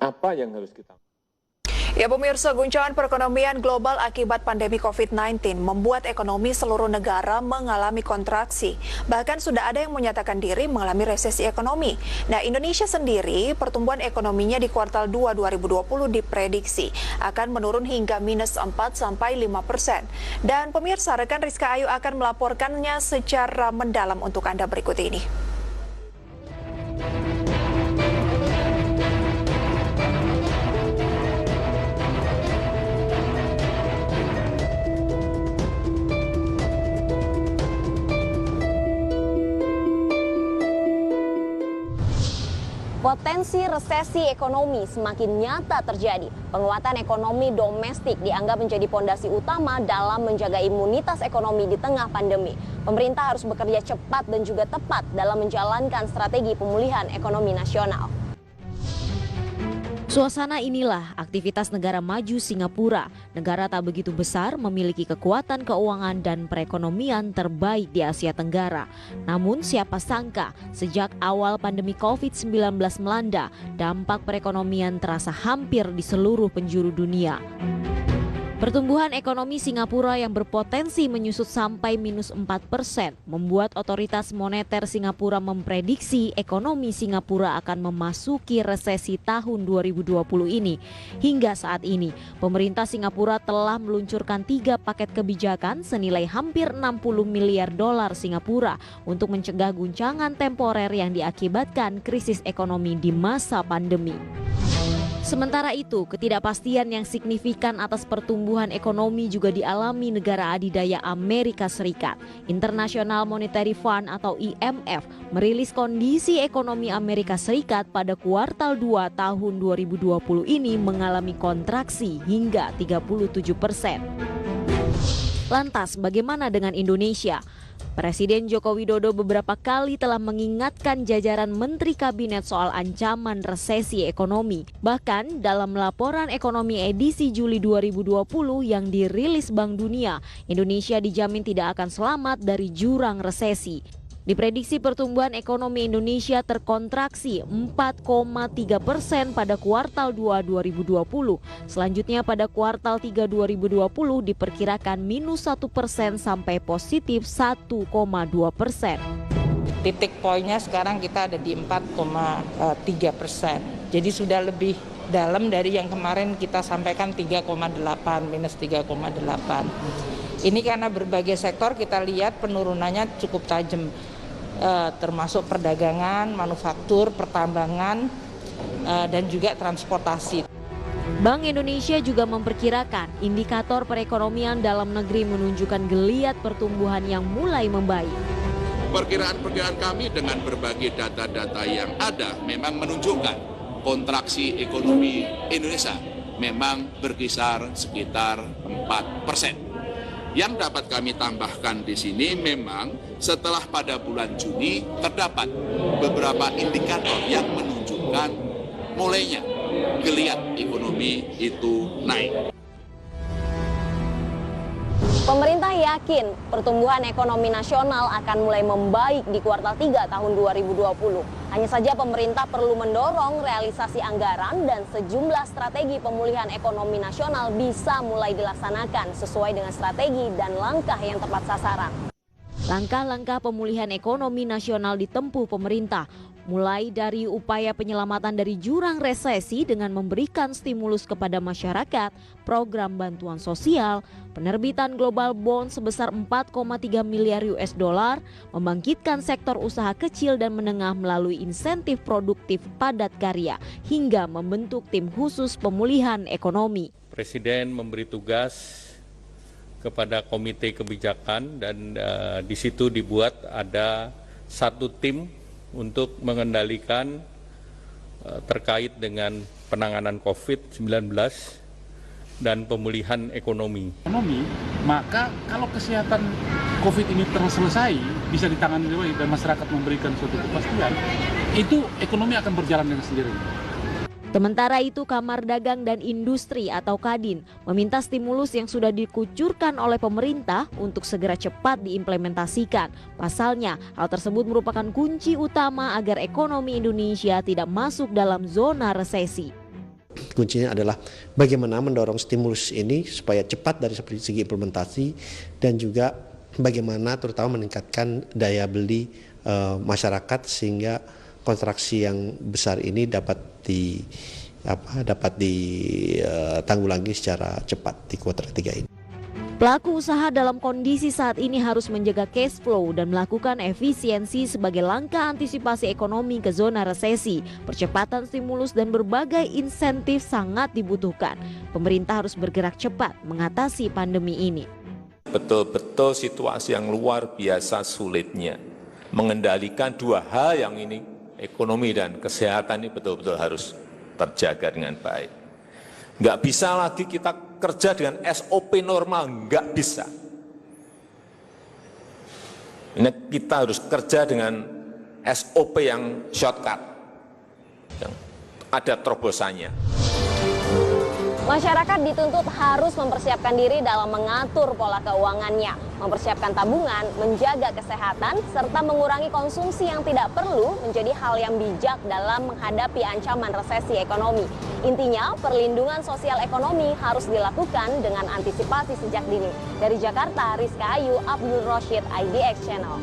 apa yang harus kita lakukan. Ya pemirsa, guncangan perekonomian global akibat pandemi COVID-19 membuat ekonomi seluruh negara mengalami kontraksi. Bahkan sudah ada yang menyatakan diri mengalami resesi ekonomi. Nah, Indonesia sendiri pertumbuhan ekonominya di kuartal 2 2020 diprediksi akan menurun hingga minus 4-5%. Dan pemirsa, rekan Rizka Ayu akan melaporkannya secara mendalam untuk Anda berikut ini. Potensi resesi ekonomi semakin nyata terjadi. Penguatan ekonomi domestik dianggap menjadi pondasi utama dalam menjaga imunitas ekonomi di tengah pandemi. Pemerintah harus bekerja cepat dan juga tepat dalam menjalankan strategi pemulihan ekonomi nasional. Suasana inilah aktivitas negara maju Singapura. Negara tak begitu besar, memiliki kekuatan keuangan dan perekonomian terbaik di Asia Tenggara. Namun siapa sangka sejak awal pandemi COVID-19 melanda, dampak perekonomian terasa hampir di seluruh penjuru dunia. Pertumbuhan ekonomi Singapura yang berpotensi menyusut sampai minus 4% membuat otoritas moneter Singapura memprediksi ekonomi Singapura akan memasuki resesi tahun 2020 ini. Hingga saat ini, pemerintah Singapura telah meluncurkan 3 paket kebijakan senilai hampir 60 miliar dolar Singapura untuk mencegah guncangan temporer yang diakibatkan krisis ekonomi di masa pandemi. Sementara itu, ketidakpastian yang signifikan atas pertumbuhan ekonomi juga dialami negara adidaya Amerika Serikat. International Monetary Fund atau IMF merilis kondisi ekonomi Amerika Serikat pada kuartal 2 tahun 2020 ini mengalami kontraksi hingga 37%. Lantas, bagaimana dengan Indonesia? Presiden Joko Widodo beberapa kali telah mengingatkan jajaran Menteri Kabinet soal ancaman resesi ekonomi. Bahkan dalam laporan ekonomi edisi Juli 2020 yang dirilis Bank Dunia, Indonesia dijamin tidak akan selamat dari jurang resesi. Diprediksi pertumbuhan ekonomi Indonesia terkontraksi 4,3% pada kuartal 2 2020. Selanjutnya pada kuartal 3 2020 diperkirakan minus 1% sampai positif 1,2%. Titik poinnya sekarang kita ada di 4,3%. Jadi sudah lebih dalam dari yang kemarin kita sampaikan 3,8, minus 3,8. Ini karena berbagai sektor kita lihat penurunannya cukup tajam. Termasuk perdagangan, manufaktur, pertambangan, dan juga transportasi. Bank Indonesia juga memperkirakan indikator perekonomian dalam negeri menunjukkan geliat pertumbuhan yang mulai membaik. Perkiraan kami dengan berbagai data-data yang ada memang menunjukkan kontraksi ekonomi Indonesia memang berkisar sekitar 4%. Yang dapat kami tambahkan di sini memang setelah pada bulan Juni terdapat beberapa indikator yang menunjukkan mulainya geliat ekonomi itu naik. Pemerintah yakin pertumbuhan ekonomi nasional akan mulai membaik di kuartal 3 tahun 2020. Hanya saja pemerintah perlu mendorong realisasi anggaran dan sejumlah strategi pemulihan ekonomi nasional bisa mulai dilaksanakan sesuai dengan strategi dan langkah yang tepat sasaran. Langkah-langkah pemulihan ekonomi nasional ditempuh pemerintah, mulai dari upaya penyelamatan dari jurang resesi dengan memberikan stimulus kepada masyarakat, program bantuan sosial, penerbitan global bond sebesar 4,3 miliar US dollar, membangkitkan sektor usaha kecil dan menengah melalui insentif produktif padat karya, hingga membentuk tim khusus pemulihan ekonomi. Presiden memberi tugas kepada komite kebijakan dan di situ dibuat ada satu tim untuk mengendalikan terkait dengan penanganan COVID-19 dan pemulihan ekonomi. Maka kalau kesehatan COVID ini terselesai, bisa ditangani dengan baik dan masyarakat memberikan suatu kepastian, itu ekonomi akan berjalan dengan sendirinya. Sementara itu, Kamar Dagang dan Industri atau Kadin meminta stimulus yang sudah dikucurkan oleh pemerintah untuk segera cepat diimplementasikan. Pasalnya, hal tersebut merupakan kunci utama agar ekonomi Indonesia tidak masuk dalam zona resesi. kuncinya adalah bagaimana mendorong stimulus ini supaya cepat dari segi implementasi dan juga bagaimana terutama meningkatkan daya beli masyarakat sehingga kontraksi yang besar ini dapat ditanggulangi secara cepat di kuartal 3 ini. Pelaku usaha dalam kondisi saat ini harus menjaga cash flow dan melakukan efisiensi sebagai langkah antisipasi ekonomi ke zona resesi. Percepatan stimulus dan berbagai insentif sangat dibutuhkan. Pemerintah harus bergerak cepat mengatasi pandemi ini. Betul-betul situasi yang luar biasa sulitnya. Mengendalikan dua hal yang ini, ekonomi dan kesehatan ini betul-betul harus terjaga dengan baik. Nggak bisa lagi kita kerja dengan SOP normal, nggak bisa. Ini kita harus kerja dengan SOP yang shortcut, yang ada terobosannya. Masyarakat dituntut harus mempersiapkan diri dalam mengatur pola keuangannya, mempersiapkan tabungan, menjaga kesehatan, serta mengurangi konsumsi yang tidak perlu menjadi hal yang bijak dalam menghadapi ancaman resesi ekonomi. Intinya, perlindungan sosial ekonomi harus dilakukan dengan antisipasi sejak dini. Dari Jakarta, Rizka Ayu, Abdul Rashid, IDX Channel.